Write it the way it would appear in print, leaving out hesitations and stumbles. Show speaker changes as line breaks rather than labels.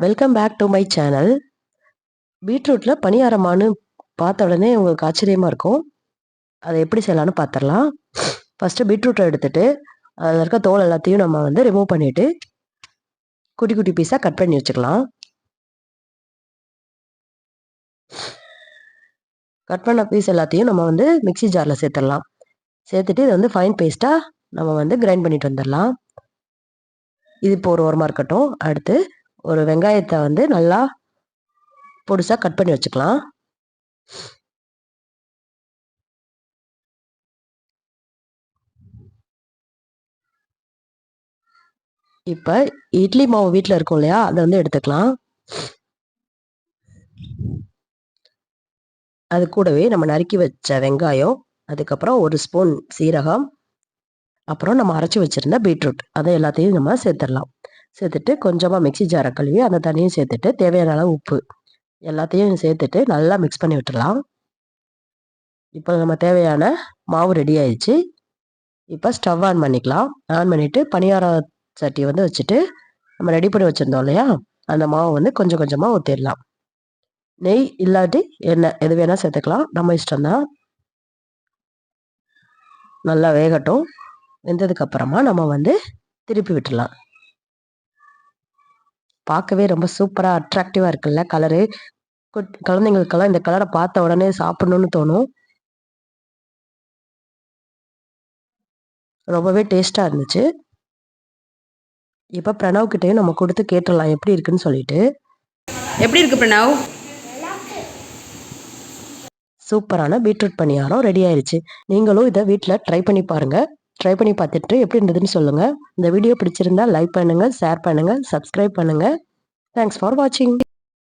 Welcome back to my channel. பீட்ரூட்ல பணியாரமான்னு பார்த்த உடனே உங்களுக்கு ஆச்சரியமா இருக்கும். அதை எப்படி செய்யலான்னு பார்த்துடலாம். ஃபர்ஸ்ட் பீட்ரூட்டை எடுத்துட்டு அதில் இருக்க தோல் எல்லாத்தையும் நம்ம ரிமூவ் பண்ணிட்டு குட்டி குட்டி பீஸாக கட் பண்ணி வச்சுக்கலாம். கட் பண்ண பீஸ் எல்லாத்தையும் நம்ம மிக்ஸி ஜாரில் சேர்த்துடலாம். சேர்த்துட்டு இதை ஃபைன் பேஸ்ட்டாக நம்ம கிரைண்ட் பண்ணிட்டு வந்துடலாம். இது இப்போ ஒரு ஓரமாக இருக்கட்டும். அடுத்து ஒரு வெங்காயத்தை நல்லா பொடிசாக கட் பண்ணி வச்சுக்கலாம். இப்போ இட்லி மாவு வீட்டில் இருக்கும் இல்லையா, அதை எடுத்துக்கலாம். அது கூடவே நம்ம நறுக்கி வச்ச வெங்காயம், அதுக்கப்புறம் ஒரு ஸ்பூன் சீரகம், அப்புறம் நம்ம அரைச்சி வச்சிருந்த பீட்ரூட், அதை எல்லாத்தையும் நம்ம சேர்த்துடலாம். சேர்த்துட்டு கொஞ்சமாக மிக்ஸி ஜாரை கழுவி அந்த தண்ணியும் சேர்த்துட்டு தேவையான அளவு உப்பு எல்லாத்தையும் சேர்த்துட்டு நல்லா மிக்ஸ் பண்ணி விட்டுடலாம். இப்போ நம்ம தேவையான மாவு ரெடி ஆயிடுச்சு. இப்போ ஸ்டவ் ஆன் பண்ணிக்கலாம். ஆன் பண்ணிவிட்டு பணியார சட்டி வச்சுட்டு நம்ம ரெடி பண்ணி வச்சுருந்தோம் இல்லையா, அந்த மாவு கொஞ்சம் கொஞ்சமாக ஊற்றிடலாம். நெய் இல்லாட்டி எண்ணெய் எது வேணால் சேர்த்துக்கலாம், நம்ம இஷ்டம்தான். நல்லா வேகட்டும். வெந்ததுக்கு அப்புறமா நம்ம திருப்பி விட்டுடலாம். பார்க்கவே ரொம்ப சூப்பராக அட்ராக்டிவாக இருக்குல்ல கலரு. குழந்தைங்களுக்கெல்லாம் இந்த கலரை பார்த்த உடனே சாப்பிடணும்னு தோணும். ரொம்பவே டேஸ்ட்டாக இருந்துச்சு. இப்போ பிரணவ் கிட்டேயும் நம்ம கொடுத்து கேட்டுடலாம் எப்படி இருக்குன்னு சொல்லிட்டு.
எப்படி இருக்கு பிரணவ்?
சூப்பரான பீட்ரூட் பணியாரம் ரெடி ஆயிடுச்சு. நீங்களும் இதை வீட்டில் ட்ரை பண்ணி பாருங்கள். ட்ரை பண்ணி பார்த்துட்டு எப்படி இருந்ததுன்னு சொல்லுங்கள். இந்த வீடியோ பிடிச்சிருந்தா லைக் பண்ணுங்கள், ஷேர் பண்ணுங்கள், சப்ஸ்கிரைப் பண்ணுங்கள். தேங்க்ஸ் ஃபார் வாட்சிங்.